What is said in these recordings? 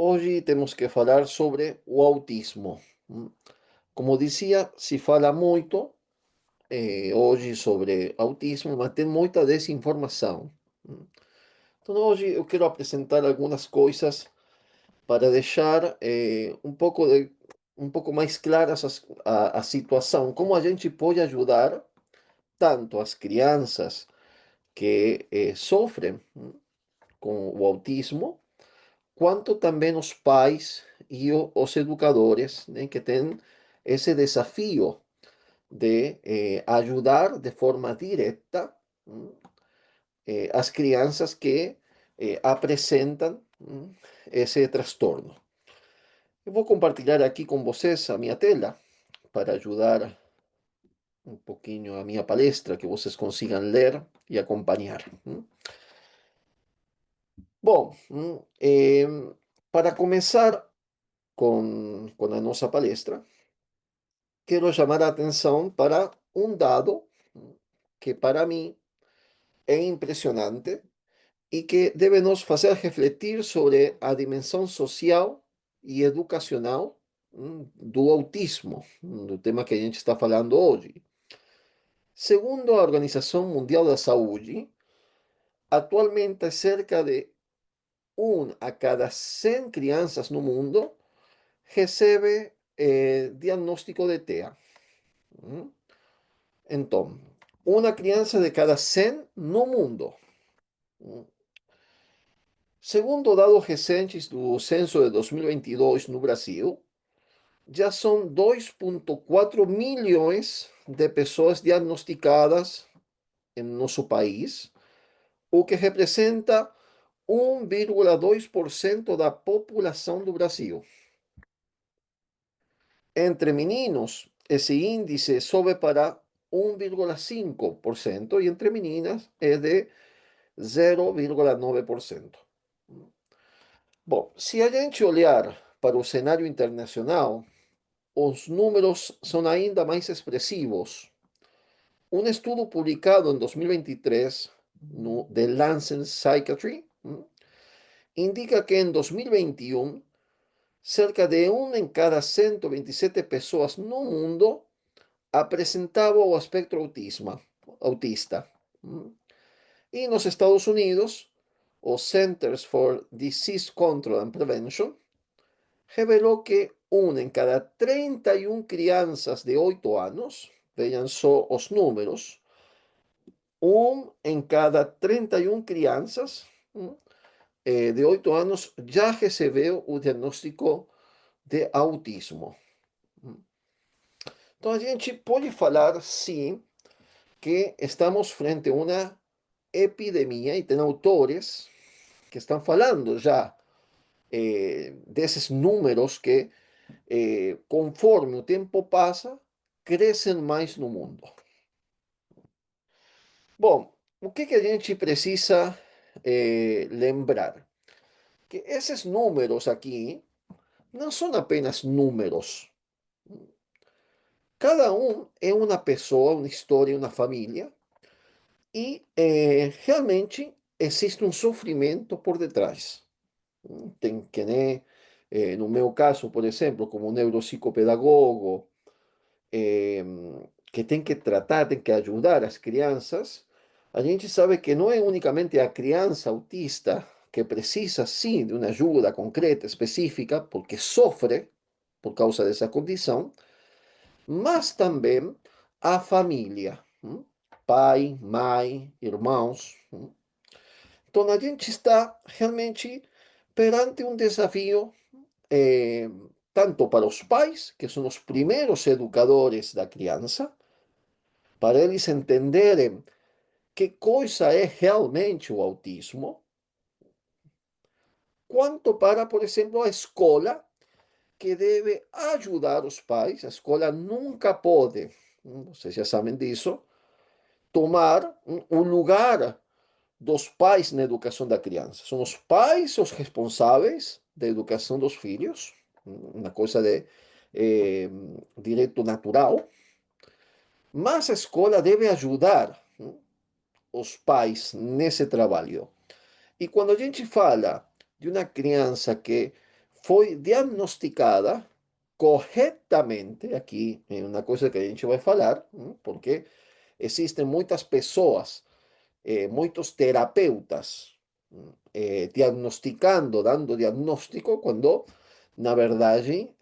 Hoje temos que falar sobre o autismo. Como dizia, se fala muito hoje sobre autismo, mas tem muita desinformação. hum. Então, hoje eu quero apresentar algumas coisas para deixar um pouco mais claras a situação, como a gente pode ajudar tanto as crianças que sofrem com o autismo, quanto também os pais e os educadores, né, que têm esse desafio de ajudar de forma direta as crianças que apresentam esse transtorno. Eu vou compartilhar aqui com vocês a minha tela para ajudar um pouquinho a minha palestra, que vocês consigam ler e acompanhar. Bom, para começar com a nossa palestra, quero chamar a atenção para um dado que para mim é impressionante e que deve nos fazer refletir sobre a dimensão social e educacional do autismo, do tema que a gente está falando hoje. Segundo a Organização Mundial da Saúde, atualmente cerca de 1 a cada 100 crianças no mundo recebe diagnóstico de TEA. Então, uma criança de cada 100 no mundo. Segundo dados recentes do censo de 2022 no Brasil, já são 2,4 milhões de pessoas diagnosticadas em nosso país, o que representa 1,2% da população do Brasil. Entre meninos, esse índice sobe para 1,5% e entre meninas é de 0,9%. Bom, se a gente olhar para o cenário internacional, os números são ainda mais expressivos. Um estudo publicado em 2023 no The Lancet Psychiatry indica que em 2021 cerca de 1 em cada 127 pessoas no mundo apresentava o espectro autista. E nos Estados Unidos, o Centers for Disease Control and Prevention revelou que 1 em cada 31 crianças de 8 anos, vejam só os números, 1 em cada 31 crianças de 8 anos já recebeu o diagnóstico de autismo. Então, a gente pode falar, sim, que estamos frente a uma epidemia e tem autores que estão falando já desses números que, conforme o tempo passa, crescem mais no mundo. Bom, o que a gente precisa lembrar? Que esses números aqui não são apenas números. Cada um é uma pessoa, uma história, uma família, e realmente existe um sofrimento por detrás. Tem que, né, no meu caso, por exemplo, como neuropsicopedagogo, eh, que tem que tratar, tem que ajudar as crianças, a gente sabe que não é unicamente a criança autista que precisa, sim, de uma ajuda concreta, específica, porque sofre por causa dessa condição, mas também a família, pai, mãe, irmãos. Então, a gente está realmente perante um desafio, eh, tanto para os pais, que são os primeiros educadores da criança, para eles entenderem que coisa é realmente o autismo, quanto para, por exemplo, a escola, que deve ajudar os pais. A escola nunca pode, vocês já sabem disso, tomar o lugar dos pais na educação da criança. São os pais os responsáveis da educação dos filhos, uma coisa de direito natural, mas a escola deve ajudar os pais nesse trabalho. E quando a gente fala de uma criança que foi diagnosticada corretamente, aqui é uma coisa que a gente vai falar, porque existem muitas pessoas, muitos terapeutas, diagnosticando, dando diagnóstico, quando, na verdade,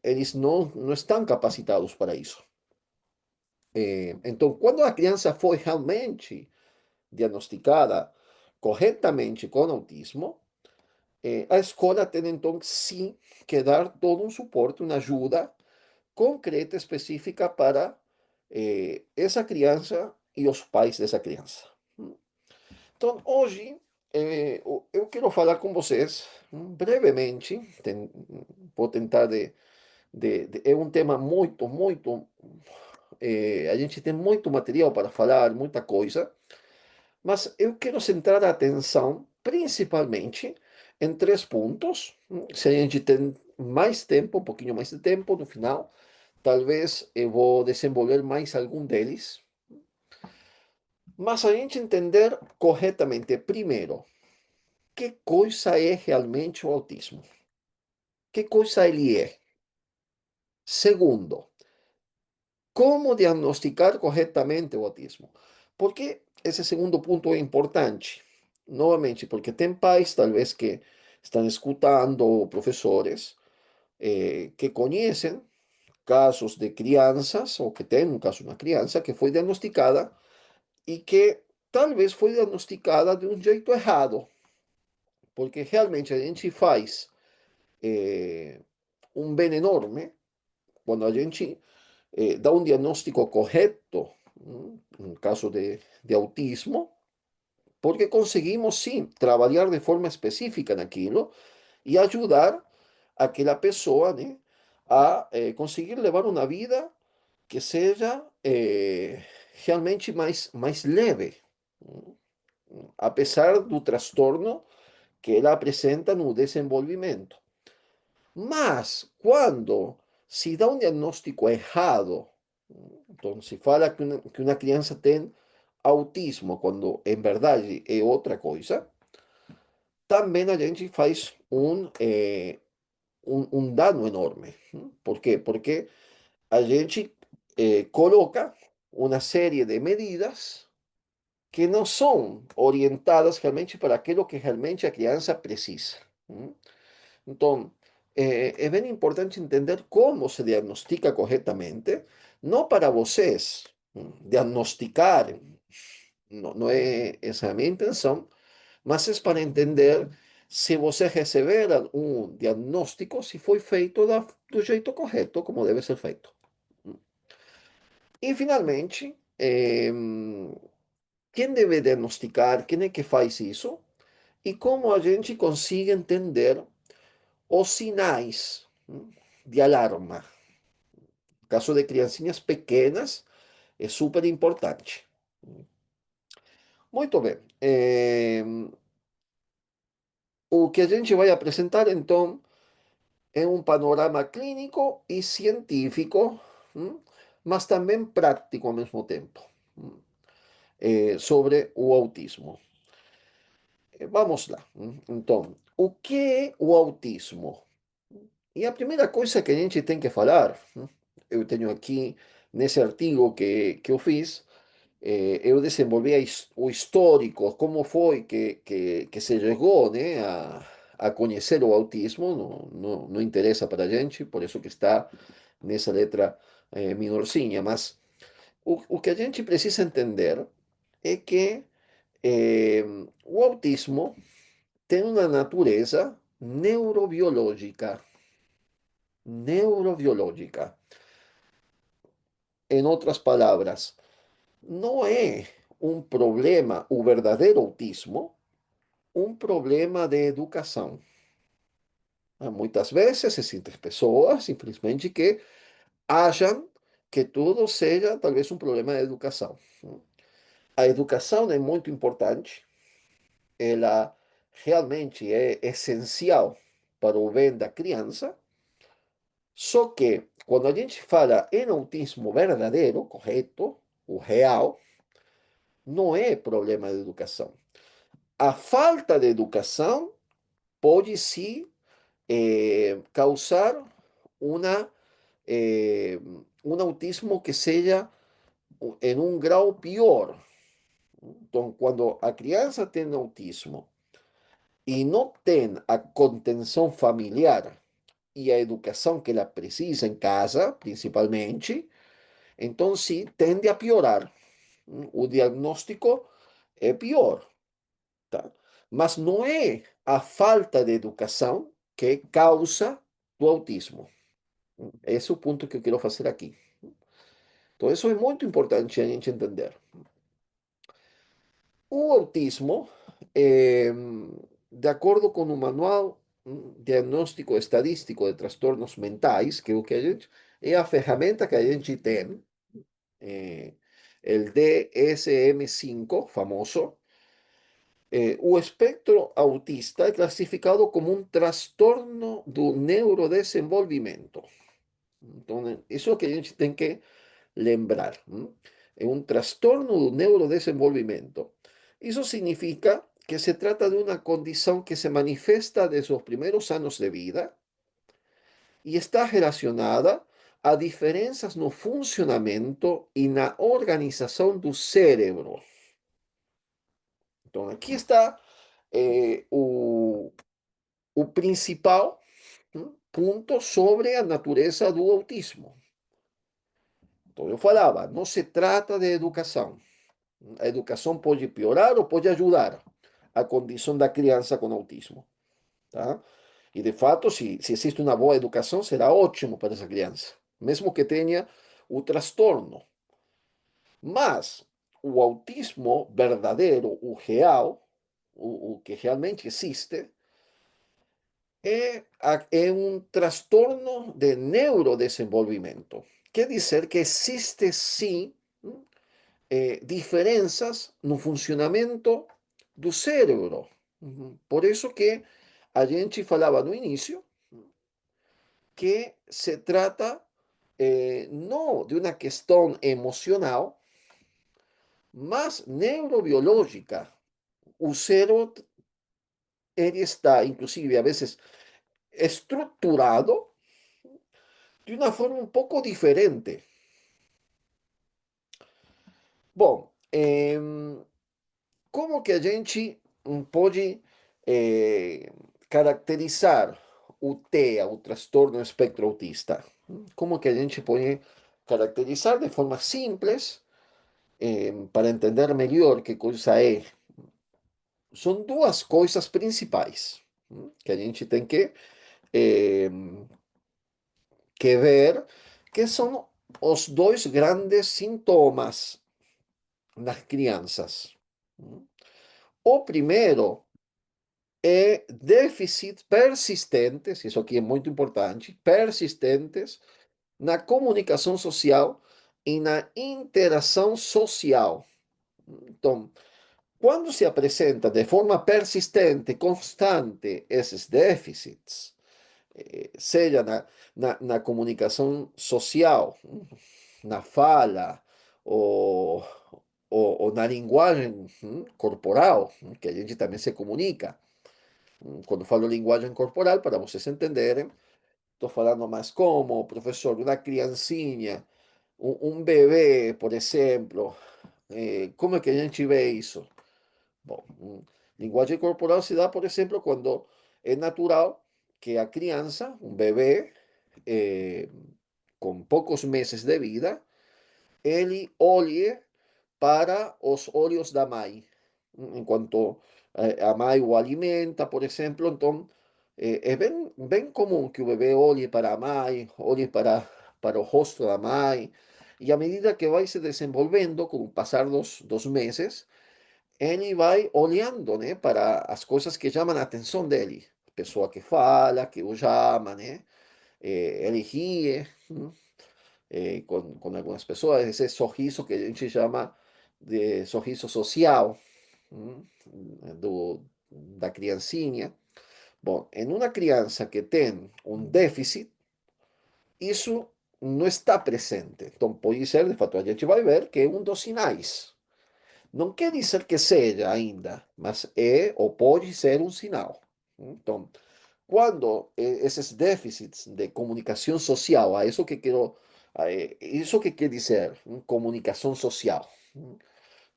eles não estão capacitados para isso. Então, quando a criança foi realmente diagnosticada corretamente com autismo, a escola tem então sim que dar todo um suporte, uma ajuda concreta, específica para essa criança e os pais dessa criança. Então, hoje, eu quero falar com vocês brevemente, vou tentar é um tema muito, a gente tem muito material para falar, muita coisa, mas eu quero centrar a atenção principalmente em três pontos. Se a gente tem mais tempo, um pouquinho mais de tempo no final, talvez eu vou desenvolver mais algum deles. Mas a gente entender corretamente, primeiro, que coisa é realmente o autismo? Que coisa ele é? Segundo, como diagnosticar corretamente o autismo? Por que esse segundo ponto é importante? Novamente, porque tem pais, talvez, que estão escutando, ou professores, que conhecem casos de crianças, ou que tem um caso de uma criança que foi diagnosticada e que talvez foi diagnosticada de um jeito errado, porque realmente a gente faz um bem enorme quando a gente dá um diagnóstico correto, no caso de autismo, porque conseguimos sim trabalhar de forma específica naquilo e ajudar aquela pessoa, né, a conseguir levar uma vida que seja realmente mais leve, apesar do transtorno que ela apresenta no desenvolvimento. Mas quando se dá um diagnóstico errado, então se fala que uma criança tem autismo, quando em verdade é outra coisa, também a gente faz um dano enorme. Por quê? Porque a gente coloca uma série de medidas que não são orientadas realmente para aquilo que realmente a criança precisa. Então, é bem importante entender como se diagnostica corretamente, não para vocês diagnosticar, não é essa a minha intenção, mas é para entender se você receber um diagnóstico, se foi feito do jeito correto, como deve ser feito. E, finalmente, quem deve diagnosticar, quem é que faz isso, e como a gente consegue entender os sinais de alarma. No caso de criancinhas pequenas, é super importante. Muito bem. O que a gente vai apresentar, então, é um panorama clínico e científico, mas também prático ao mesmo tempo, sobre o autismo. Vamos lá. Então, o que é o autismo? E a primeira coisa que a gente tem que falar, eu tenho aqui nesse artigo que eu fiz, eu desenvolvi o histórico, como foi que se chegou, né, a conhecer o autismo, não interessa para a gente, por isso que está nessa letra minorzinha, mas o que a gente precisa entender é que eh, o autismo tem uma natureza neurobiológica, neurobiológica. En otras palabras, no es un problema, o verdadeiro autismo, um problema de educação. Muitas vezes existem pessoas, simplesmente, que acham que tudo seja talvez um problema de educação. A educação é muito importante, ela realmente é essencial para o bem da criança, só que quando a gente fala em autismo verdadeiro, correto, o real, não é problema de educação. A falta de educação pode sim causar una, eh, un autismo que sea en un grado pior. Entonces, cuando a criança tem autismo e não tem a contenção familiar e a educação que ela precisa em casa, principalmente, então sim, tende a piorar. O diagnóstico é pior, tá? Mas não é a falta de educação que causa do autismo. Esse é o ponto que eu quero fazer aqui. Então, isso é muito importante a gente entender. O autismo, de acordo com o Manual Diagnóstico Estadístico de Transtornos Mentais, que é o que a gente, é a ferramenta que a gente tem, eh, el DSM-5, famoso, o espectro autista é classificado como um transtorno do neurodesenvolvimento. Então, isso é o que a gente tem que lembrar. Es un trastorno del neurodesenvolvimiento. Eso significa que se trata de una condición que se manifiesta desde los primeros años de vida y está relacionada a diferencias no funcionamiento y na organización del cerebro. Entonces, aquí está o principal punto sobre a natureza do autismo. Então, eu falava, não se trata de educação. A educação pode piorar ou pode ajudar a condição da criança com autismo, tá? E de fato, se existe uma boa educação, será ótimo para essa criança, mesmo que tenha o transtorno. Mas o autismo verdadeiro, o real, o que realmente existe, é um transtorno de neurodesenvolvimento. Quer dizer que existe sim diferenças no funcionamento do cérebro. Por isso que a gente falava no início que se trata não de uma questão emocional, mas neurobiológica. O cérebro ele está, inclusive, a vezes estruturado de uma forma um pouco diferente. Bom, como que a gente pode caracterizar o TEA, o transtorno espectro autista? Como que a gente pode caracterizar de forma simples, para entender melhor que coisa é? São duas coisas principais que a gente tem eh, que ver, que são os dois grandes sintomas nas crianças. O primeiro déficit persistentes, isso aqui é muito importante, persistentes na comunicação social e na interação social. Então, quando se apresenta de forma persistente, constante, esses déficits, seja na comunicação social, na fala, ou, ou na linguagem corporal, que a gente também se comunica. Quando falo linguagem corporal, para vocês entenderem, estou falando mais como, professor, uma criancinha, bebê, por exemplo, como é que a gente vê isso? Bom, linguagem corporal se dá, por exemplo, quando é natural que a criança, bebê, eh, com poucos meses de vida, ele olhe para os olhos da mãe. Enquanto a mãe o alimenta, por exemplo, então é bem comum que o bebê olhe para a mãe, olhe para o rosto da mãe, e à medida que vai se desenvolvendo, com o passar dos meses, ele vai olhando, né, para as coisas que chamam a atenção dele. Pessoa que fala, que o chama, né? Ele ri, com algumas pessoas, esse sorriso que a gente chama de sorriso social, da criancinha. Bom, em uma criança que tem um déficit, isso não está presente. Então, pode ser, de fato, a gente vai ver que é um dos sinais. Não quer dizer que seja ainda, mas é ou pode ser um sinal. Então, Cuando esos déficits de comunicación social, a eso que quiero, eso que quiere decir comunicación social, ¿m?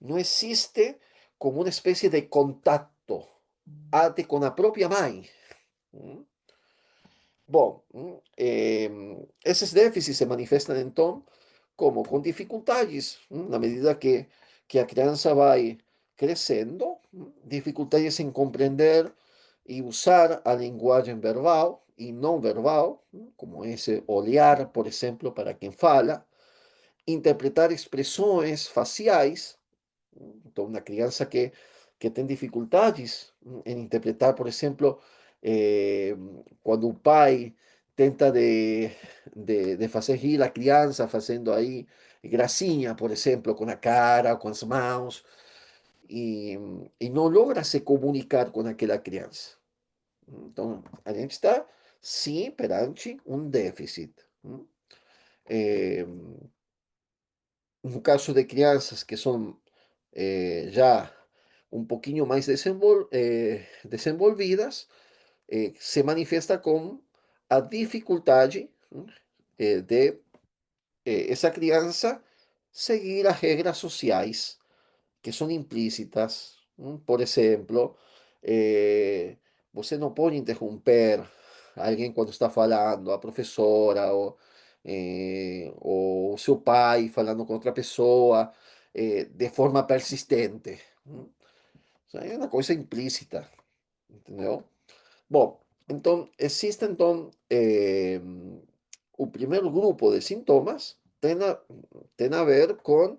No existe como una especie de contacto até con la propia mãe. ¿M? Bom, esses déficits se manifestam então como com dificuldades, na medida que a criança vai crescendo, dificuldades em compreender e usar a linguagem verbal e não verbal, como esse olhar, por exemplo, para quem fala, interpretar expressões faciais. Então, uma criança que tem dificuldades em interpretar, por exemplo, eh, quando o pai tenta de fazer rir a criança, fazendo aí gracinha, por exemplo, com a cara, com as mãos, e, e não logra se comunicar com aquela criança. Então, a gente está, sim, perante um déficit. Eh, no caso de crianças que são já um pouquinho mais desenvolvidas, se manifesta com a dificuldade de essa criança seguir as regras sociais que são implícitas. Por exemplo, você não pode interromper alguém quando está falando, a professora ou o seu pai falando com outra pessoa de forma persistente. Isso aí é uma coisa implícita, entendeu? Bom, então, existe então o primeiro grupo de sintomas tem a ver com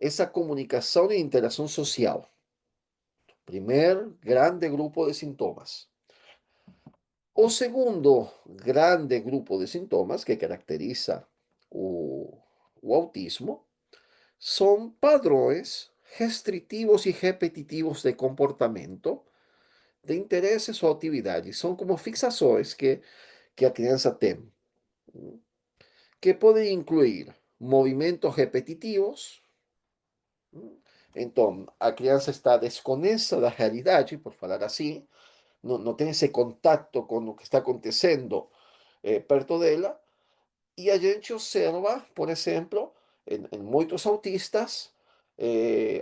essa comunicação e interação social. Primer grande grupo de sintomas. O segundo grande grupo de sintomas que caracteriza o autismo são padrões restritivos e repetitivos de comportamento, de interesses ou atividades. São como fixações que a criança tem, que podem incluir movimentos repetitivos. Então, a criança está desconexa da realidade, por falar assim, não tem esse contato com o que está acontecendo perto dela, e a gente observa, por exemplo, em muitos autistas,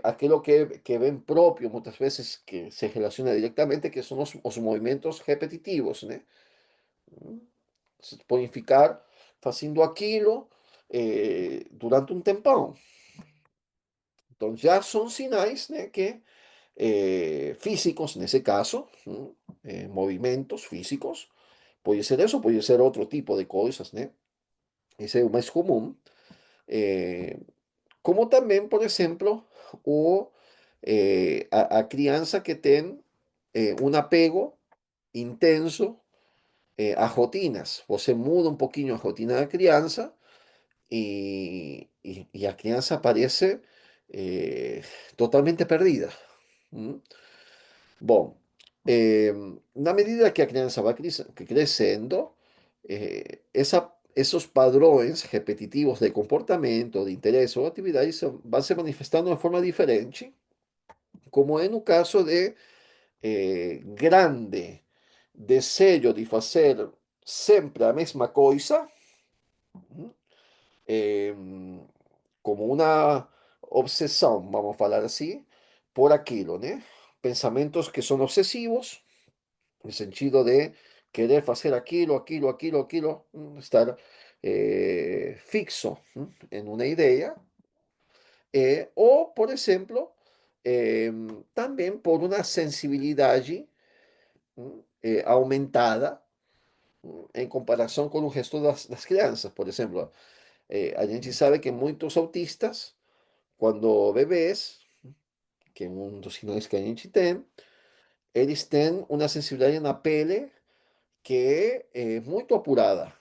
aquilo que é bem próprio, muitas vezes, que se relaciona diretamente, que são os movimentos repetitivos, né? Se podem ficar fazendo aquilo durante um tempão. Então, já são sinais, né, que físicos, nesse caso, movimentos físicos, pode ser isso, pode ser outro tipo de coisas, né? Esse é o mais comum. Eh, como também, por exemplo, a criança que tem um apego intenso a rotinas. Você muda um pouquinho a rotina da criança e a criança parece totalmente perdida. ¿M? Bom, na medida que a criança vai crescendo, esses padrões repetitivos de comportamento, de interesse ou atividade vão se manifestando de forma diferente, como é no caso de grande desejo de fazer sempre a mesma coisa, em, como uma obsessão, vamos falar assim, por aquilo, né? Pensamentos que são obsessivos, no sentido de querer fazer aquilo, aquilo, aquilo, aquilo, estar fixo em uma ideia, ou, por exemplo, também por uma sensibilidade aumentada em comparação com o resto das crianças. Por exemplo, a gente sabe que muitos autistas, quando bebês, que é um dos sinais que a gente tem, eles têm uma sensibilidade na pele que é muito apurada.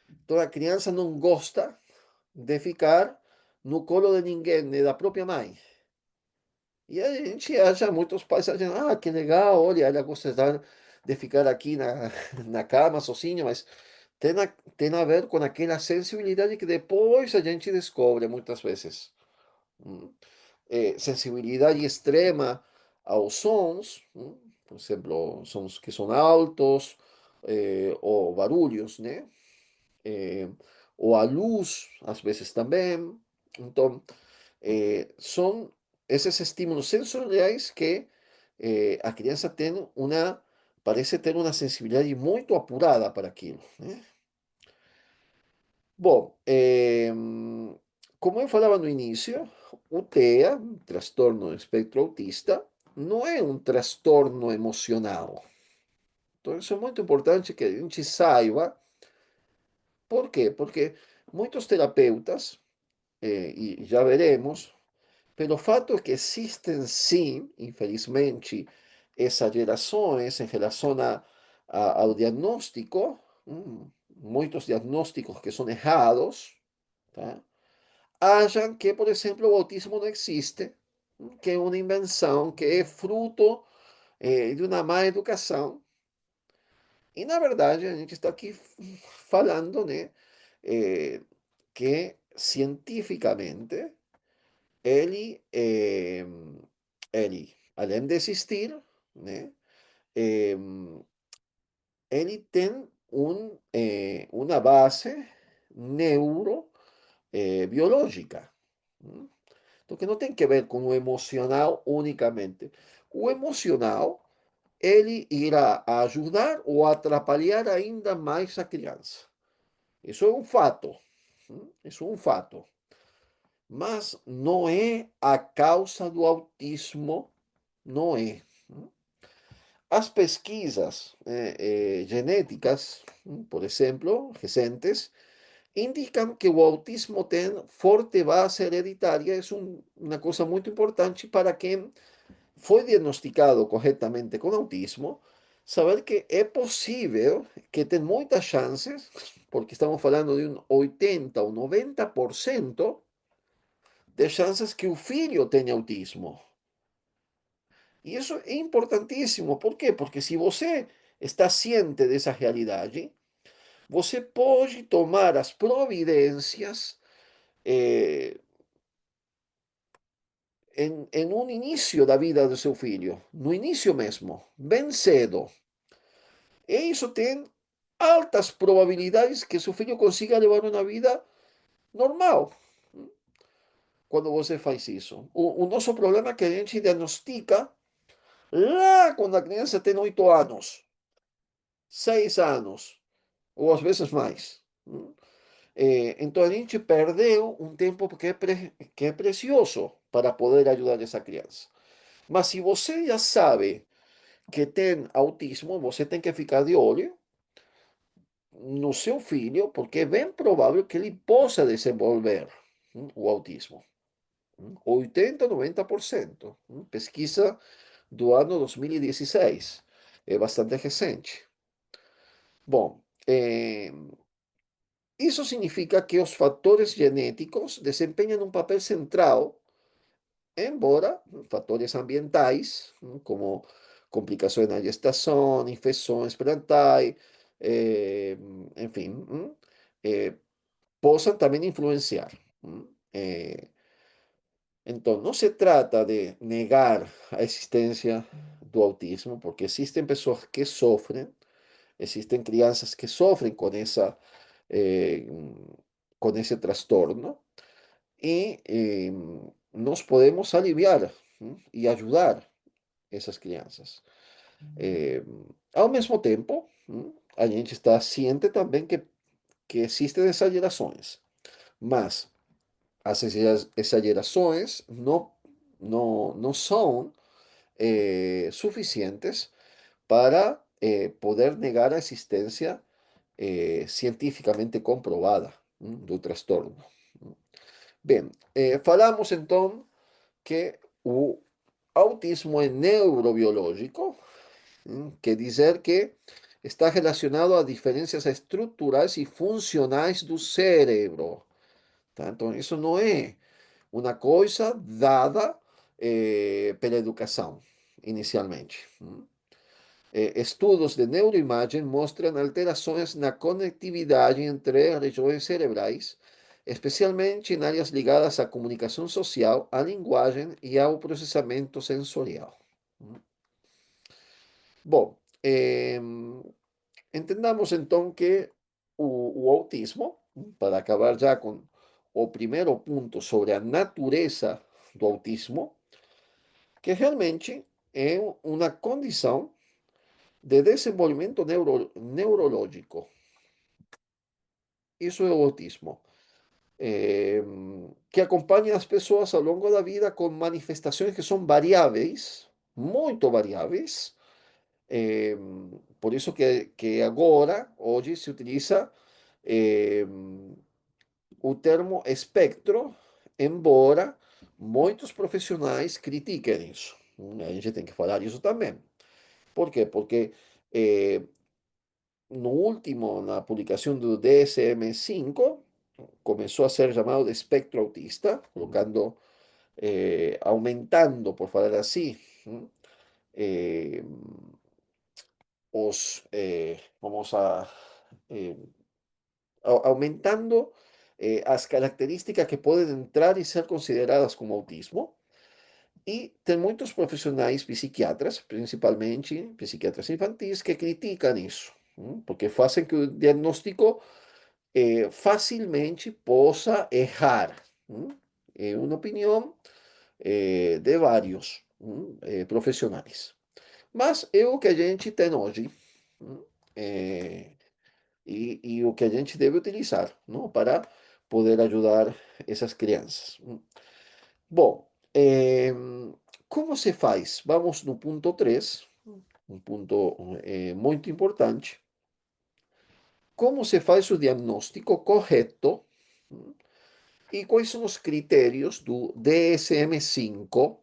Então a criança não gosta de ficar no colo de ninguém, nem da própria mãe. E a gente acha, muitos pais acham, ah, que legal, olha, ela gosta de ficar aqui na cama sozinha, mas tem a ver com aquela sensibilidade que depois a gente descobre muitas vezes. Hum. Sensibilidade extrema aos sons, por exemplo, sons que são altos, ou barulhos, né? Eh, ou a luz, às vezes também. Então, são esses estímulos sensoriais que a criança tem uma, parece ter uma sensibilidade muito apurada para aquilo, né? Bom, como eu falava no início, o TEA, transtorno do espectro autista, não é um transtorno emocional. Então, isso é muito importante que a gente saiba. Por quê? Porque muitos terapeutas, e já veremos, pelo fato que existem sim, infelizmente, exagerações em relação ao diagnóstico, muitos diagnósticos que são errados, tá? Acham que, por exemplo, o autismo não existe, que é uma invenção, que é fruto de uma má educação. E, na verdade, a gente está aqui falando, né, eh, que cientificamente ele, ele, além de existir, né, eh, ele tem uma base neuro biológica. ¿M? Então, que não tem que ver com o emocional unicamente. O emocional, ele irá ajudar ou atrapalhar ainda mais a criança. Isso é um fato. Isso é um fato. Mas não é a causa do autismo, não é. As pesquisas genéticas, por exemplo, recentes, indican que o autismo tem forte base hereditária. É uma coisa muito importante para quem foi diagnosticado corretamente com autismo, saber que é possível, que tem muitas chances, porque estamos falando de um 80 ou 90% de chances que o filho tenha autismo. E isso é importantíssimo. Por quê? Porque se você está ciente dessa realidade, você pode tomar as providências eh, em um início da vida do seu filho, no início mesmo, bem cedo. E isso tem altas probabilidades que seu filho consiga levar uma vida normal quando você faz isso. O nosso problema é que a gente diagnostica lá quando a criança tem 8 anos, 6 anos, ou às vezes mais. Então a gente perdeu um tempo que é precioso para poder ajudar essa criança. Mas se você já sabe que tem autismo, você tem que ficar de olho no seu filho, porque é bem provável que ele possa desenvolver o autismo. 80, 90%. Pesquisa do ano 2016. É bastante recente. Bom, isso significa que os fatores genéticos desempenham um papel central, embora fatores ambientais, como complicações na gestação, infecções prenatais, eh, enfim, eh, possam também influenciar. Eh, então, não se trata de negar a existência do autismo, porque existem pessoas que sofrem, existem crianças que sofrem eh, com esse transtorno, e nós podemos aliviar e ajudar essas crianças. Eh, Ao mesmo tempo, a gente está ciente também que existem exagerações, mas as exagerações não são suficientes para poder negar a existência cientificamente comprovada do transtorno. Bem, falamos então que o autismo é neurobiológico, quer dizer que está relacionado a diferenças estruturais e funcionais do cérebro. Tá? Então, isso não é uma coisa dada pela educação, inicialmente. Estudos de neuroimagem mostram alterações na conectividade entre regiões cerebrais, especialmente em áreas ligadas à comunicação social, à linguagem e ao processamento sensorial. Bom, Entendamos entonces que o autismo, para acabar ya con o primeiro ponto sobre a natureza do autismo, que realmente é uma condição de desenvolvimento neurológico. Isso é o autismo. Que acompanha as pessoas ao longo da vida com manifestações que são variáveis, muito variáveis. eh, por isso que agora, hoje, se utiliza eh, o termo espectro, embora muitos profissionais critiquem isso. A gente tem que falar isso também. Por quê? Porque eh, no último, na publicação do DSM-5, começou a ser chamado de espectro autista, colocando, aumentando, por falar assim, eh, vamos a, eh, aumentando as características que podem entrar e ser consideradas como autismo. E tem muitos profissionais psiquiatras, principalmente psiquiatras infantis, que criticam isso, porque fazem que o diagnóstico facilmente possa errar. É uma opinião de vários profissionais. Mas é o que a gente tem hoje, hum, eh, e o que a gente deve utilizar, não, para poder ajudar essas crianças. Bom, como se faz? Vamos no ponto 3, um ponto muito importante. Como se faz o diagnóstico correto? hum, E quais são os critérios do DSM-5?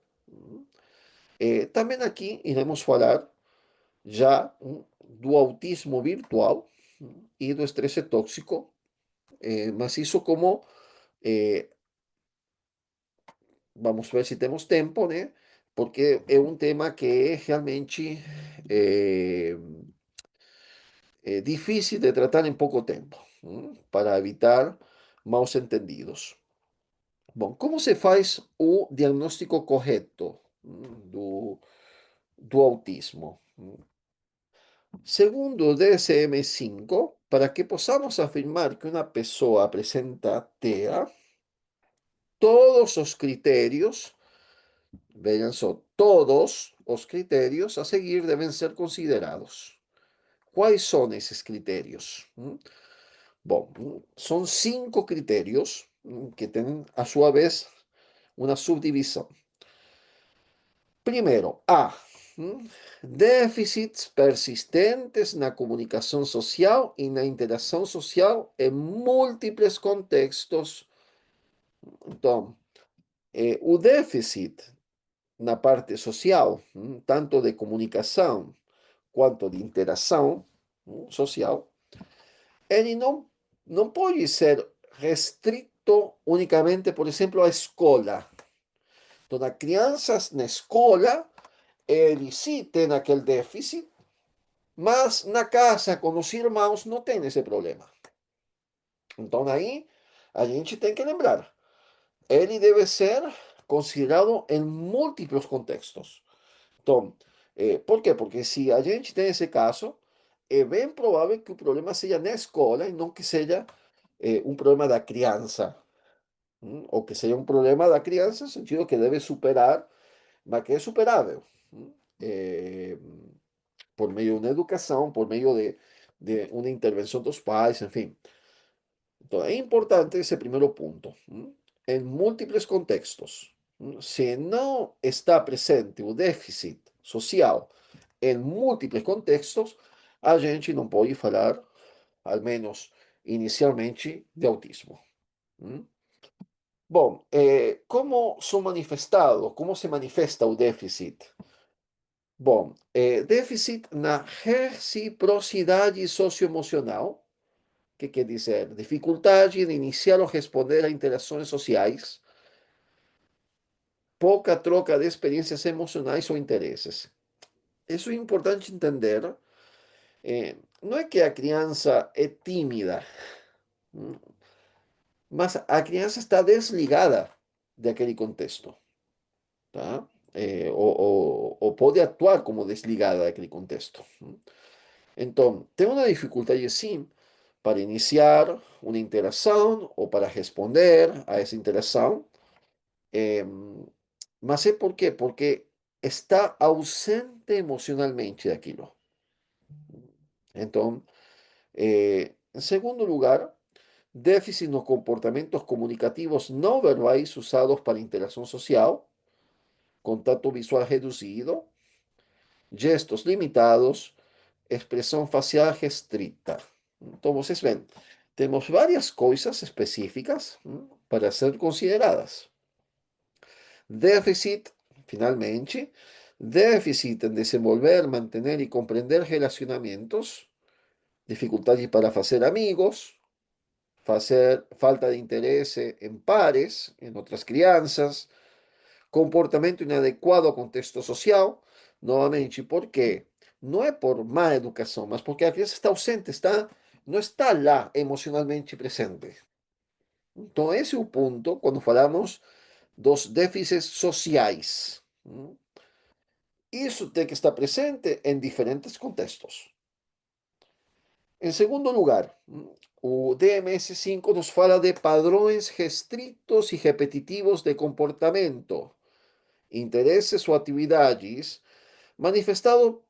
Também aqui iremos falar já do autismo virtual e do estresse tóxico, mas isso como, eh, vamos ver se temos tempo, né? Porque é um tema que é realmente eh, difícil de tratar em pouco tempo, para evitar maus entendidos. Bom, como se faz o diagnóstico correto do autismo? Segundo o DSM-5, para que possamos afirmar que uma pessoa apresenta TEA, todos os critérios, vean só, todos os critérios a seguir devem ser considerados. Quais são esses critérios? Bom, são 5 critérios que têm, a sua vez, uma subdivisão. Primeiro, A. Déficits persistentes na comunicação social e na interação social em múltiplos contextos. Então, o déficit na parte social, tanto de comunicação quanto de interação social, ele não pode ser restrito unicamente, por exemplo, à escola. Então, as crianças na escola, ele sim tem aquele déficit, mas na casa com os irmãos não tem esse problema. Então, aí a gente tem que lembrar, ele deve ser considerado em múltiplos contextos. Então, por quê? Porque se a gente tem esse caso, é bem provável que o problema seja na escola e não que seja um problema da criança. Ou que seja um problema da criança, no sentido que deve superar, mas que é superável. Eh, por meio de uma educação, por meio de uma intervenção dos pais, enfim. Então, é importante esse primeiro ponto. Em múltiplos contextos. Se não está presente o déficit social em múltiplos contextos, a gente não pode falar, ao menos inicialmente, de autismo. Bom, como são manifestados, como se manifesta o déficit? Bom, déficit na reciprocidade socioemocional, que quer dizer dificuldade de iniciar ou responder a interações sociais, pouca troca de experiências emocionais ou interesses. Isso é importante entender. Não é que a criança é tímida, mas a criança está desligada daquele contexto, tá? Ou pode atuar como desligada daquele contexto. Entonces, tengo una dificultad y sí para iniciar una interacción o para responder a esa interacción. Em, mas sé por qué, porque está ausente emocionalmente de aquilo. Entonces, en segundo lugar, déficit nos comportamientos comunicativos no verbais usados para interacción social, contacto visual reducido, gestos limitados, expresión facial restricta. Entonces, ven, tenemos varias cosas específicas para ser consideradas. Déficit, finalmente, déficit en desenvolver, mantener y comprender relacionamientos, dificultades para hacer amigos, falta de interés en pares, en otras crianças, comportamento inadecuado a contexto social, nuevamente, ¿por qué? No es por mala educación, mas porque la criança está ausente, no está lá emocionalmente presente. Entonces, ese es un punto cuando falamos dos déficits sociais. Isso tem que estar presente en diferentes contextos. En segundo lugar, o DMS5 nos fala de padrões restritos y repetitivos de comportamento, intereses o actividades manifestado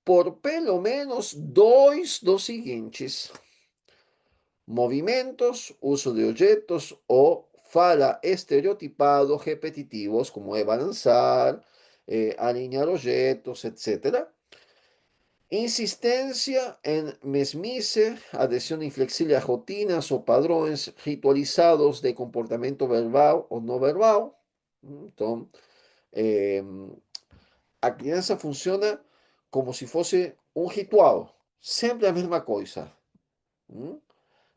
por pelo menos dois dos seguintes: movimentos, uso de objetos o fala estereotipado repetitivos, como é balançar, alinhar objetos, etc. Insistencia en mesmice, adhesión inflexible a rutinas o padrões ritualizados de comportamento verbal o no verbal. Entonces, eh, a criança funciona como se fosse um ritual, sempre a mesma coisa.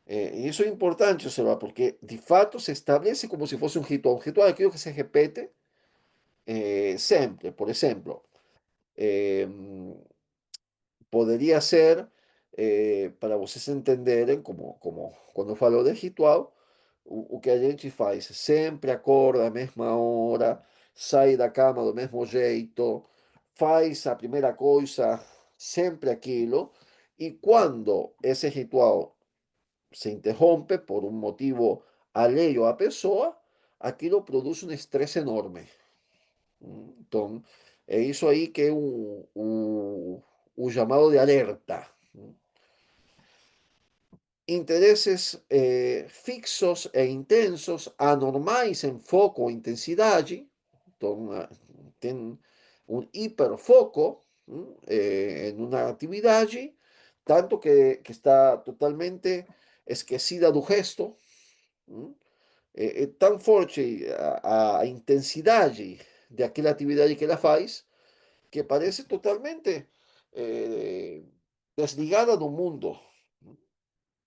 E isso é importante observar, porque de fato se estabelece como se fosse um ritual. Um ritual é aquilo que se repete sempre. Por exemplo, eh, poderia ser, para vocês entenderem, como quando eu falo de ritual, o que a gente faz, sempre acorda à mesma hora, sai da cama do mesmo jeito, faz a primeira coisa, sempre aquilo, e quando esse ritual se interrompe por um motivo alheio à pessoa, aquilo produz um estresse enorme. Então, é isso aí que é o chamado de alerta. Intereses fixos e intensos, anormais em foco ou intensidade, então, tem um hiperfoco em uma atividade, tanto que está totalmente esquecida do resto. É tão forte a intensidade daquela atividade que ela faz, que parece totalmente eh, desligada do mundo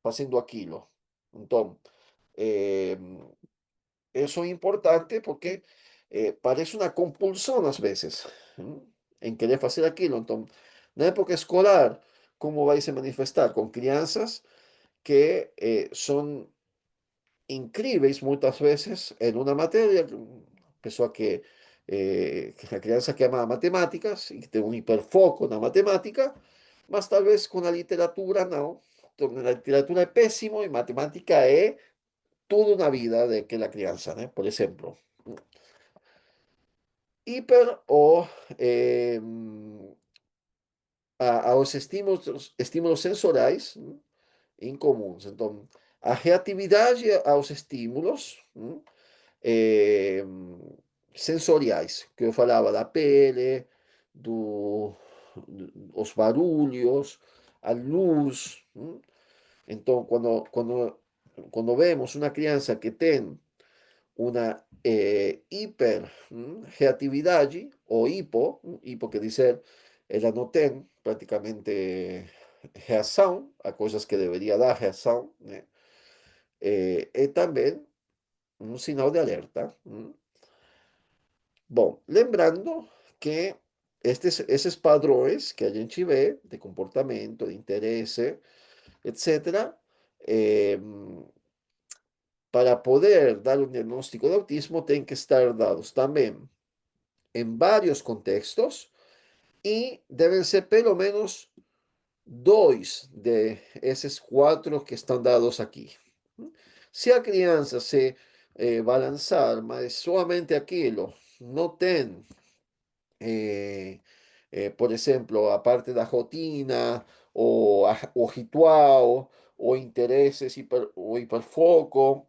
fazendo aquilo. Então, eh, isso é importante porque parece uma compulsão às vezes, em querer fazer aquilo. Então, na época escolar, como vai se manifestar? Com crianças que são incríveis muitas vezes em uma matéria, pessoa que a criança que ama matemáticas e que tem um hiperfoco na matemática, mas talvez com a literatura não. Então, a literatura é péssimo e matemática é tudo na vida daquela criança, né? Por exemplo, hiper ou aos estímulos sensoriais incomuns. Então, a reatividade aos estímulos eh, sensoriais, que eu falava da pele, dos barulhos, a luz. Então, quando vemos uma criança que tem uma hiperreatividade, ou hipo quer dizer, ela não tem praticamente reação a coisas que deveria dar reação, né? É também um sinal de alerta. Bom, lembrando que esses padrões que a gente vê de comportamento, de interesse, etc., eh, para poder dar um diagnóstico de autismo, tem que estar dados também em vários contextos e devem ser pelo menos dois desses quatro que estão dados aqui. Se a criança se balançar, mas somente aquilo, não tem, eh, por exemplo, a parte da rotina, o ritual, o interesses o hiperfoco,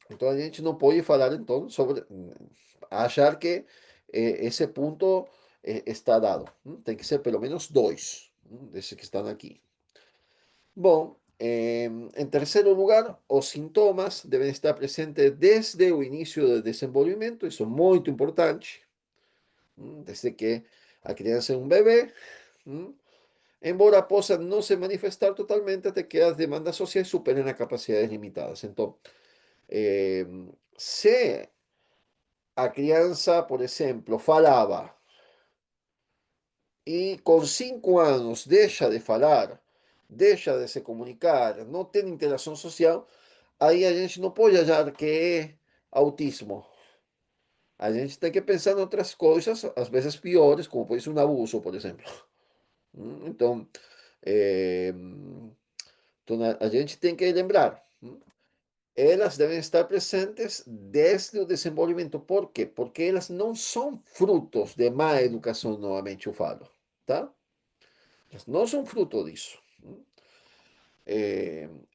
então a gente não pode falar então sobre achar que esse ponto está dado. Tem que ser pelo menos dois desses que estão aqui. Bom, em terceiro lugar, os sintomas devem estar presentes desde o início do desenvolvimento, isso é muito importante, desde que a criança é um bebê, hum, embora possa não se manifestar totalmente até que as demandas sociais superem as capacidades limitadas. Então, eh, se a criança, por exemplo, falava e com 5 anos deixa de falar, deixa de se comunicar, não tem interação social, aí a gente não pode achar que é autismo. A gente tem que pensar em outras coisas, às vezes piores, como pode ser um abuso, por exemplo. Então, eh, então a gente tem que lembrar, elas devem estar presentes desde o desenvolvimento. Por quê? Porque elas não são frutos de má educação, novamente eu falo, tá? Elas não são fruto disso.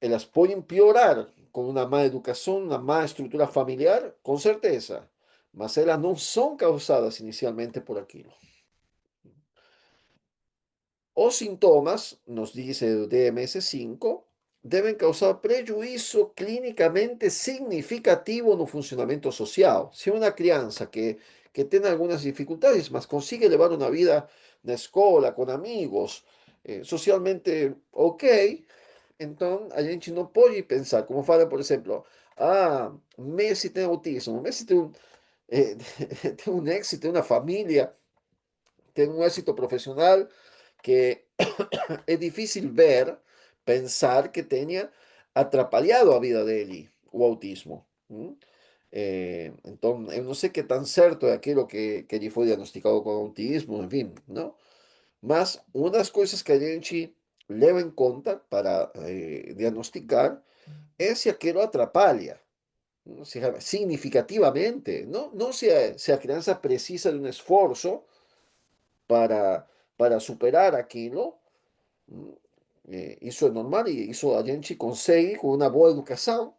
Elas podem piorar com uma má educação, uma má estrutura familiar, com certeza, mas elas não são causadas inicialmente por aquilo. Os sintomas, nos dice el DMS-5, deben causar prejuízo clínicamente significativo no funcionamento social. Se uma criança que tem algumas dificuldades, mas consigue levar uma vida na escola, com amigos, socialmente ok, então a gente não pode pensar, como fala, por exemplo, Messi tem autismo, Messi tem eh, tem um éxito, tem uma família, tem um êxito profissional que é difícil ver, pensar que tenha atrapalhado a vida dele, o autismo. Então, eu não sei que tão certo é aquilo que ele foi diagnosticado com autismo, enfim, não? Mas uma das coisas que a gente leva em conta para diagnosticar é se aquilo atrapalha, não? Significativamente, não se a criança precisa de um esforço para, para superar aquilo. Isso é normal e isso a gente consegue com uma boa educação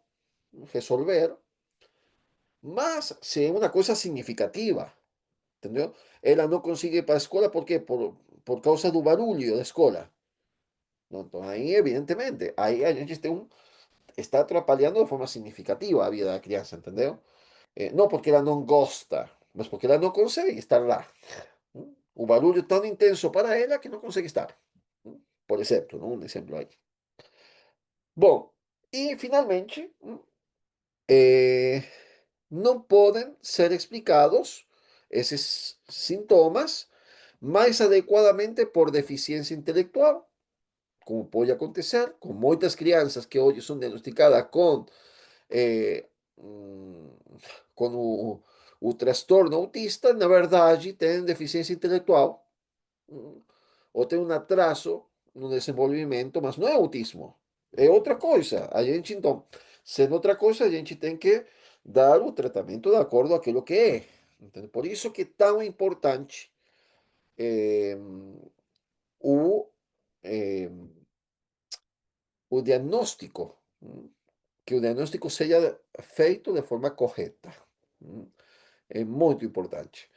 resolver, mas se é uma coisa significativa, entendeu? Ela não consegue ir para a escola por quê? Por causa do barulho da escola. Não, então aí, evidentemente, aí a gente está atrapalhando de forma significativa a vida da criança, entendeu? Não porque ela não gosta, mas porque ela não consegue estar lá. O barulho é tão intenso para ela que não consegue estar. Por exemplo, um exemplo aí. Bom, e finalmente, eh, não podem ser explicados esses sintomas mais adequadamente por deficiência intelectual, como pode acontecer com muitas crianças que hoje são diagnosticadas eh, hum, com o transtorno autista, na verdade, têm deficiência intelectual, hum, ou têm um atraso no desenvolvimento, mas não é autismo, é outra coisa. A gente, então, sendo outra coisa, a gente tem que dar o tratamento de acordo àquilo que é. Entende? Por isso que é tão importante eh, o, eh, o diagnóstico, que o diagnóstico seja feito de forma correta. É muito importante.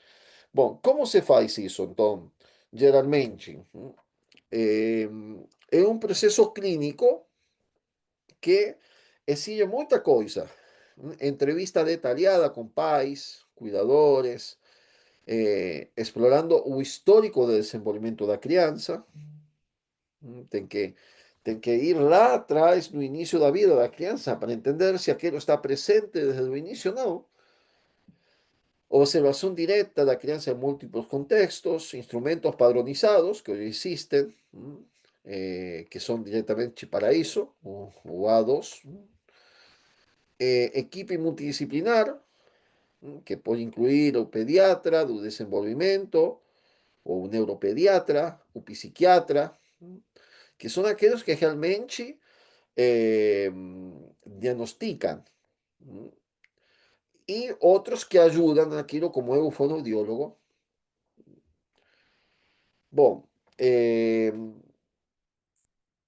Bom, como se faz isso, então? Geralmente, é, é um processo clínico que exige muita coisa. Entrevista detalhada com pais, cuidadores, explorando o histórico de desenvolvimento da criança. Tem que ir lá atrás, no início da vida da criança, para entender se aquilo está presente desde o início ou não. Observação direta da criança em múltiplos contextos, instrumentos padronizados que hoje existem, que são diretamente para isso, o A2, equipe multidisciplinar, que pode incluir o pediatra do desenvolvimento, o neuropediatra, o psiquiatra, que son aquellos que realmente eh, diagnostican. ¿Mm? Y otros que ayudan aquilo, como eu fonoaudiólogo. Bom, eh,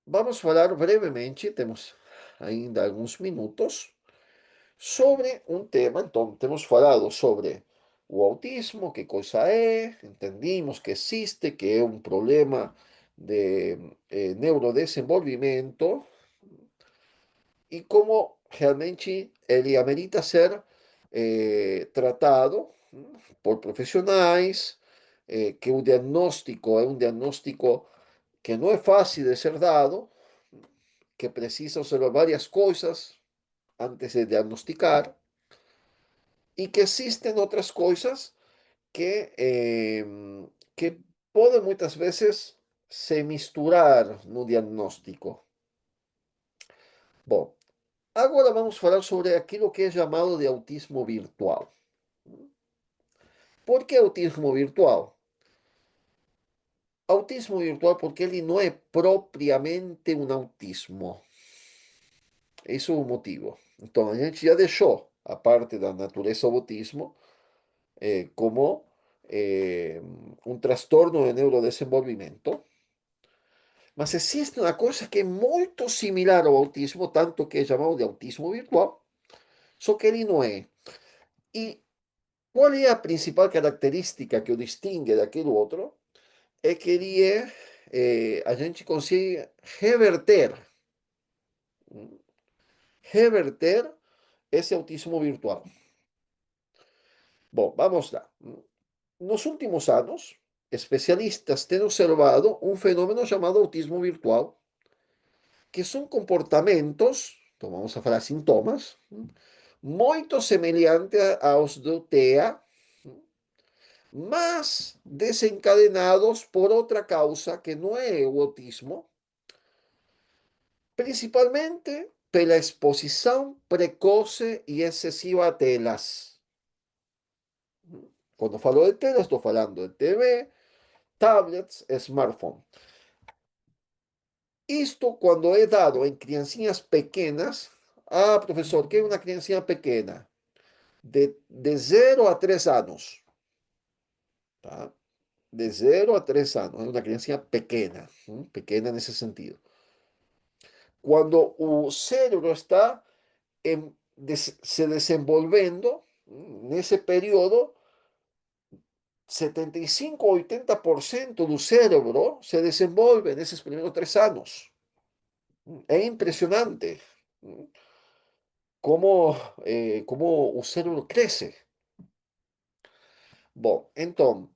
vamos falar brevemente, temos ainda alguns minutos, sobre um tema. Então, temos falado sobre o autismo, que coisa é, entendimos que existe, que é um problema de neurodesenvolvimento e como realmente ele amerita ser tratado por profissionais, que o diagnóstico é um diagnóstico que não é fácil de ser dado, que precisa observar várias coisas antes de diagnosticar, e que existen outras coisas que podem muitas vezes se misturar no diagnóstico. Bom, agora vamos falar sobre aquilo que é chamado de autismo virtual. Por que autismo virtual? Autismo virtual porque ele não é propriamente um autismo. Esse é o motivo. Então, a gente já deixou a parte da natureza do autismo como um transtorno de neurodesenvolvimento. Mas existe uma coisa que é muito similar ao autismo, tanto que é chamado de autismo virtual, só que ele não é. E qual é a principal característica que o distingue daquele outro? É que ele a gente consegue reverter, reverter esse autismo virtual. Bom, vamos lá. Nos últimos anos, especialistas têm observado um fenômeno chamado autismo virtual, que são comportamentos, então vamos a falar sintomas, muito semelhantes aos do TEA, mas desencadenados por outra causa que não é o autismo, principalmente pela exposição precoce e excessiva a telas. Quando falo de telas, estou falando de TV, tablets, smartphone. Isto quando é dado em criancinhas pequenas. Ah, professor, que é uma criancinha pequena? De 0 a 3 anos. Tá? De 0 a 3 anos. É uma criancinha pequena. Pequena nesse sentido. Quando o cérebro está se desenvolvendo, nesse período, 75 a 80% do cérebro se desenvolve nesses primeiros 3 anos. É impressionante como o cérebro cresce. Bom, então,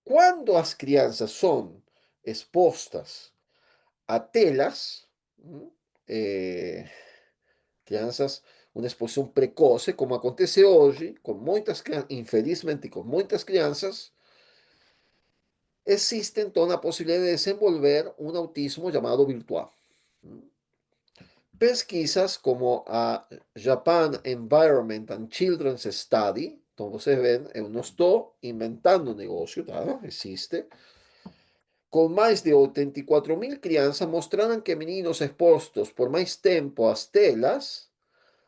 quando as crianças são expostas a telas, eh, crianças, uma exposição precoce, como acontece hoje, com muitas crianças, infelizmente com muitas crianças, existe então a possibilidade de desenvolver um autismo chamado virtual. Pesquisas como a Japan Environment and Children's Study, então vocês veem, eu não estou inventando negócio, tá? Existe, com mais de 84 mil crianças, mostraram que meninos expostos por mais tempo às telas,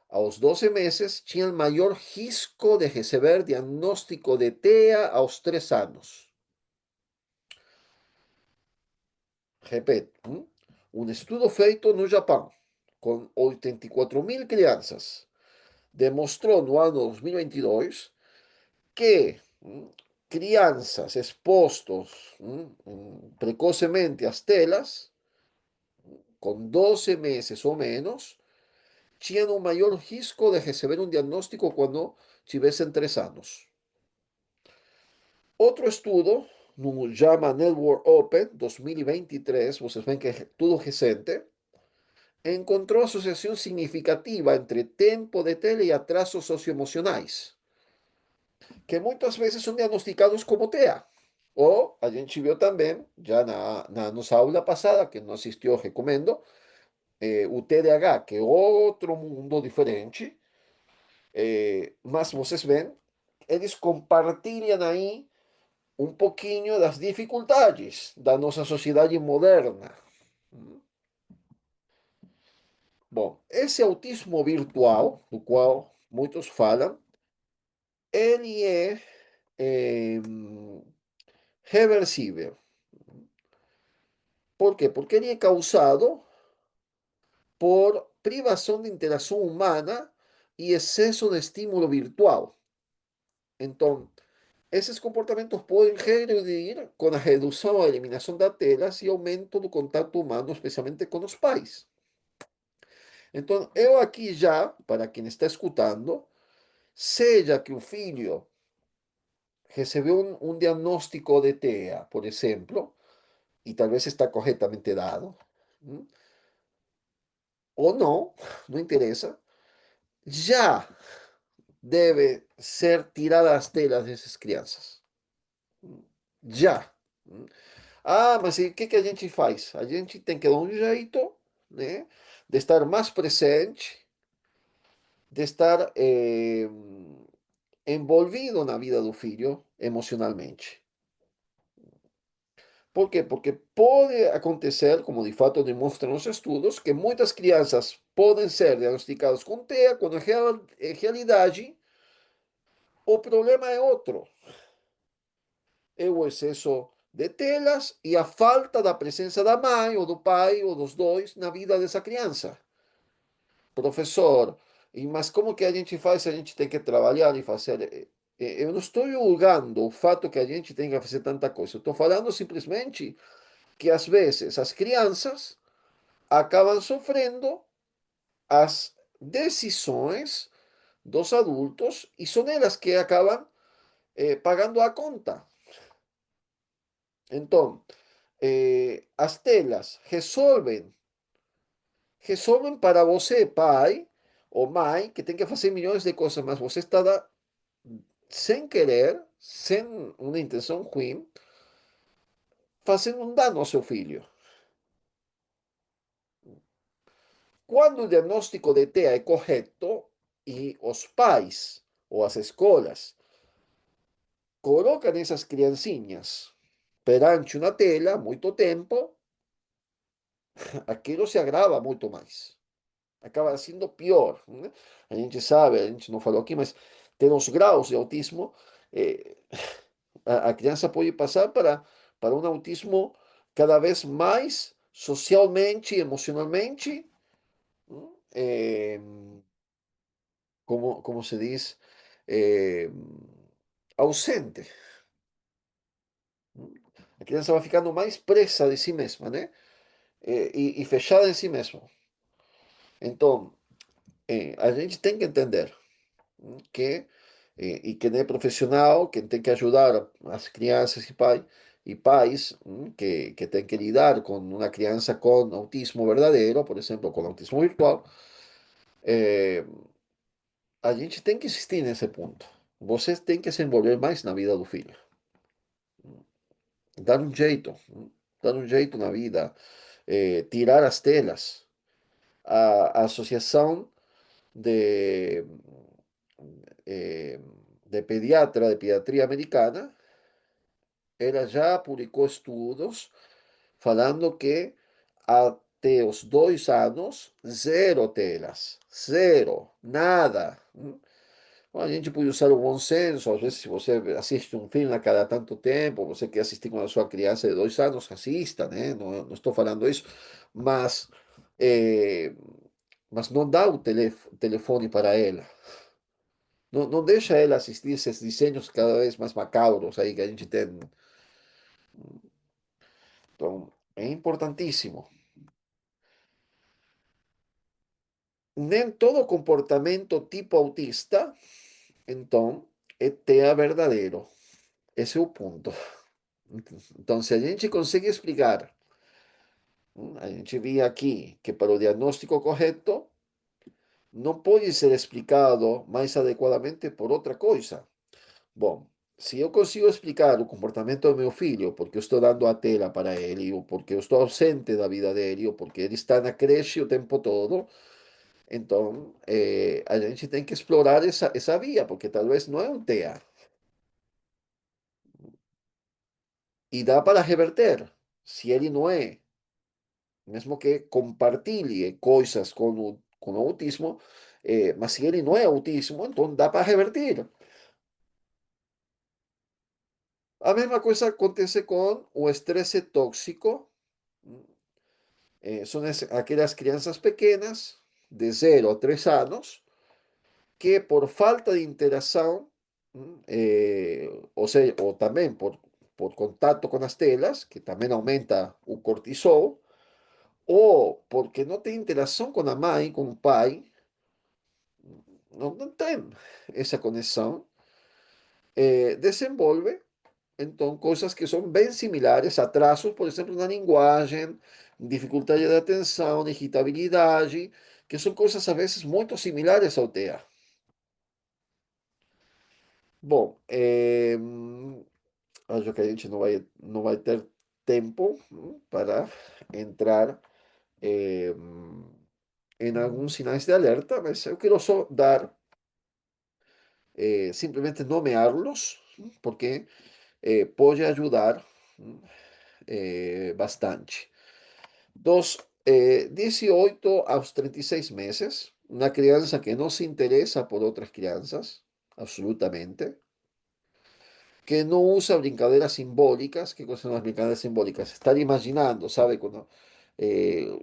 aos 12 meses, tinham maior risco de receber diagnóstico de TEA aos 3 anos. Repito, um estudo feito no Japão, com 84 mil crianças, demonstrou no ano 2022 que crianças expostos precocemente às telas, com 12 meses ou menos, tinham um maior risco de receber um diagnóstico quando tivessem 3 anos. Outro estudo, no JAMA Network Open 2023, vocês veem que é tudo recente, encontrou associação significativa entre tempo de tela e atrasos socioemocionais, que muitas vezes são diagnosticados como TEA. Ou a gente viu também, já na nossa aula passada, que não assistiu, recomendo, o TDAH, que é outro mundo diferente, mas vocês veem, eles compartilham aí um pouquinho das dificuldades da nossa sociedade moderna. Hum. Bom, esse autismo virtual, do qual muitos falam, ele é reversível. Por quê? Porque ele é causado por privação de interação humana e excesso de estímulo virtual. Então, esses comportamentos podem regredir com a redução ou eliminação das telas e aumento do contato humano, especialmente com os pais. Então, eu aqui já, para quem está escutando, seja que o filho recebeu um diagnóstico de TEA, por exemplo, e talvez está corretamente dado, ou não, não interessa, já deve ser tirada as telas dessas crianças. Já. Ah, mas o que que a gente faz? A gente tem que dar um jeito, né, de estar mais presente, de estar envolvido na vida do filho emocionalmente. Por quê? Porque pode acontecer, como de fato demonstram os estudos, que muitas crianças podem ser diagnosticadas com TEA, quando em realidade o problema é outro. É o excesso de telas e a falta da presença da mãe ou do pai ou dos dois na vida dessa criança. Professor, mas como que a gente faz? A gente tem que trabalhar e fazer. Eu não estou julgando o fato que a gente tem que fazer tanta coisa. Estou falando simplesmente que às vezes as crianças acabam sofrendo as decisões dos adultos e são elas que acabam pagando a conta. Então, as telas resolvem para você, pai ou mãe, que tem que fazer milhões de coisas, mas você está sem querer, sem uma intenção ruim, fazendo um dano ao seu filho. Quando o diagnóstico de TEA é correto e os pais ou as escolas colocam essas criancinhas perante uma tela muito tempo, aquilo se agrava muito mais. Acaba sendo pior, né? A gente sabe, a gente não falou aqui, mas tem os graus de autismo. eh, a criança pode passar para um autismo cada vez mais socialmente, emocionalmente, eh, como se diz, eh, ausente. A criança vai ficando mais presa de si mesma, né? E fechada em si mesma. Então, a gente tem que entender que e quem é profissional, quem tem que ajudar as crianças e pais que têm que lidar com uma criança com autismo verdadeiro, por exemplo, com autismo virtual, eh, a gente tem que insistir nesse ponto. Você tem que se envolver mais na vida do filho. Dar um jeito, dar um jeito na vida, tirar as telas. A Associação de, eh, de Pediatra, de Pediatria Americana, ela já publicou estudos falando que até os 2 anos, zero telas, zero, nada. Bom, a gente pode usar o bom senso, às vezes se você assiste um filme a cada tanto tempo, você quer assistir com a sua criança de 2 anos, assista, né? Não, não estou falando isso, mas, eh, mas não dá o telefone para ela. Não, não deixa ela assistir esses desenhos cada vez mais macabros aí que a gente tem. Então, é importantíssimo. Nem todo comportamento tipo autista, então, é TEA verdadeiro. Esse é o ponto. Então, se a gente consegue explicar, a gente vê aqui que para o diagnóstico correto, não pode ser explicado mais adequadamente por outra coisa. Bom, se eu consigo explicar o comportamento do meu filho, porque eu estou dando a tela para ele, ou porque eu estou ausente da vida dele, ou porque ele está na creche o tempo todo, então a gente tem que explorar essa via, porque talvez não é um TEA. E dá para reverter, se ele não é. mesmo que compartilhe coisas com o autismo, mas se ele não é autismo, então dá para revertir. A mesma coisa acontece com o estresse tóxico. São aquelas crianças pequenas, de 0 a 3 anos, que por falta de interação, ou seja, ou também por contato com as telas, que também aumenta o cortisol, ou porque não tem interação com a mãe, com o pai, não tem essa conexão, desenvolve então coisas que são bem similares, atrasos, por exemplo, na linguagem, dificuldade de atenção, irritabilidade, que são coisas às vezes muito similares ao TEA. Bom, acho que a gente não vai ter tempo para entrar eh, em alguns sinais de alerta, mas eu quero só dar, simplesmente nomeá-los, porque pode ajudar bastante. Dos 18 aos 36 meses, uma criança que não se interessa por outras crianças, absolutamente, que não usa brincadeiras simbólicas. Que são as brincadeiras simbólicas? Estar imaginando, sabe? Quando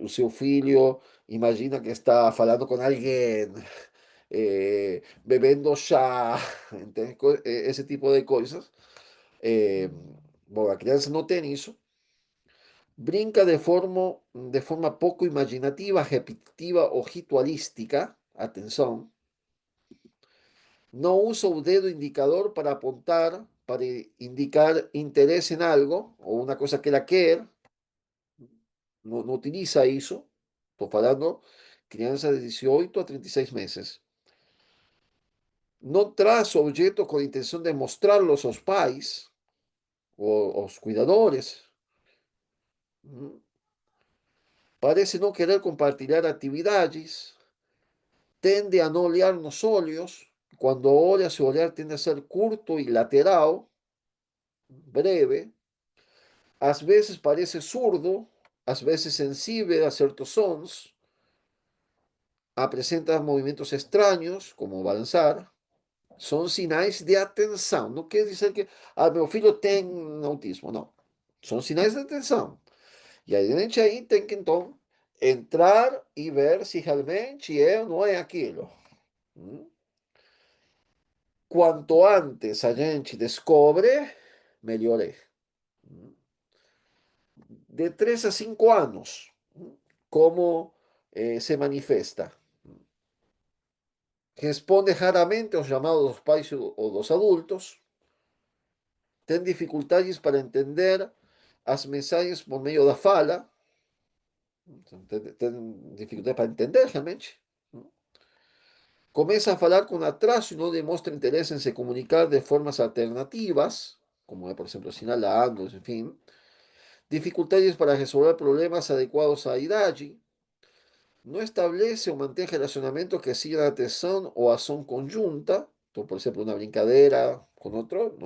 o seu filho imagina que está falando com alguém, bebendo chá, entende? Esse tipo de coisas. Eh, bom, a criança não tem isso. Brinca de forma poco imaginativa, repetitiva o ritualística. Atenção. No usa o dedo indicador para apontar, para indicar interés en algo o una cosa que la quer. No utiliza eso. Estoy hablando crianza de 18 a 36 meses. No traza objetos con intención de mostrarlos a los pais o los cuidadores. Mm. Parece no querer compartir actividades. Tende a no olhar nos olhos. Cuando olha, su olhar tiende a ser curto y lateral, breve. Às vezes parece surdo, às vezes sensível a certos sons, apresenta movimentos extraños, como balançar, são sinais de atenção. Não quer dizer que meu filho tem autismo, não. São sinais de atenção. E a gente aí tem que, então, entrar e ver se realmente é ou não é aquilo. Quanto antes a gente descobre, melhor é. De 3 a 5 anos, como se manifesta. Responde raramente aos llamados dos pais ou dos adultos. Tem dificuldades para entender as mensagens por meio da fala. Tem dificuldade para entender realmente. Começa a falar com atraso e não demonstra interesse em se comunicar de formas alternativas, como é, por exemplo, sinalando, enfim. Dificuldades para resolver problemas adequados à idade. Não estabelece ou mantém relacionamentos que sigam a atenção ou a ação conjunta. Então, por exemplo, uma brincadeira com outro,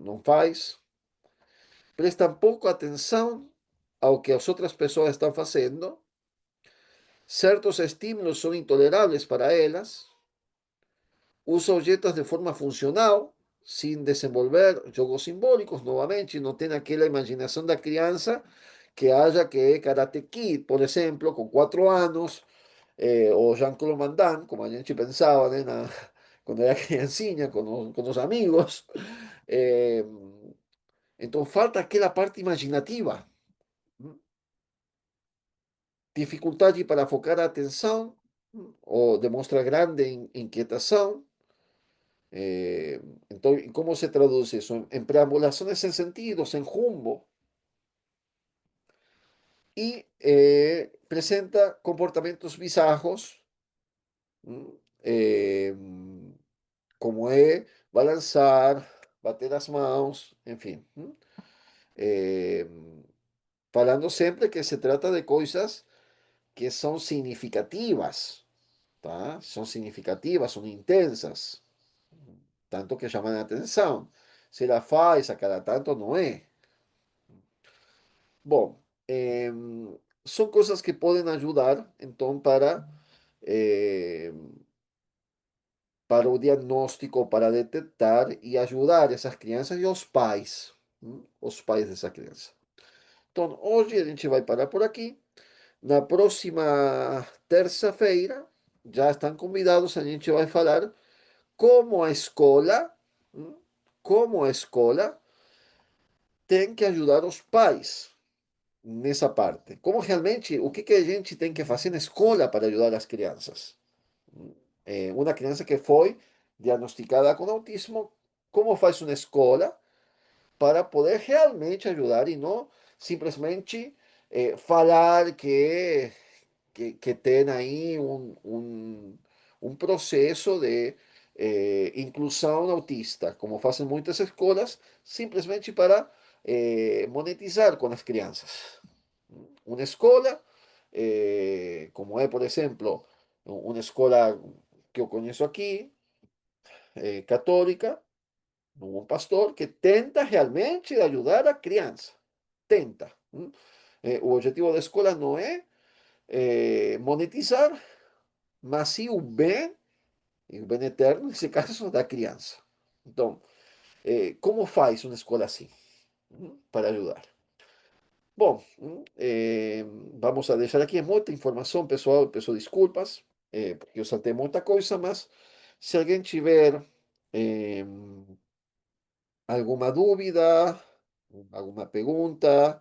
não faz. Prestam pouco atenção ao que as outras pessoas estão fazendo. Certos estímulos são intoleráveis para elas. Usa objetos de forma funcional, sem desenvolver jogos simbólicos, novamente, não tem aquela imaginação da criança que haja que é Karate Kid, por exemplo, com 4 anos, o Jean-Claude Van Damme, como a gente pensava, né, quando era criancinha, com os amigos. Eh, então falta aquela parte imaginativa. Dificuldade para focar a atenção, ou demonstra grande inquietação. Então, como se traduz isso? Em preambulações sem sentido, sem rumo. E apresenta comportamentos bizarros, eh, como é balançar, bater as mãos, enfim. Eh, Falando sempre que se trata de coisas que são significativas, tá? São significativas, são intensas, tanto que chamam a atenção. Se ela faz a cada tanto, não é. Bom, são coisas que podem ajudar, então, eh, para o diagnóstico, para detectar e ajudar essas crianças e os pais dessa criança. Então, hoje a gente vai parar por aqui. Na próxima terça-feira, já estão convidados, a gente vai falar como a escola, hum, como a escola tem que ajudar os pais nessa parte. Como realmente, o que que a gente tem que fazer na escola para ajudar as crianças? Uma criança que foi diagnosticada com autismo, como faz uma escola para poder realmente ajudar e não simplesmente falar que tem aí um processo de inclusão autista, como fazem muitas escolas, simplesmente para monetizar com as crianças. Uma escola, como é, por exemplo, uma escola que eu conheço aqui, católica, un pastor que tenta realmente ajudar a criança. Tenta. O objetivo da escola não é monetizar, mas sim o bem, e o bem eterno, nesse caso, da criança. Então, como faz uma escola assim para ajudar? Bom, vamos a deixar aqui muita informação, pessoal. Peço desculpas, porque eu saltei muita coisa, mas se alguém tiver eh, alguma dúvida, alguma pergunta,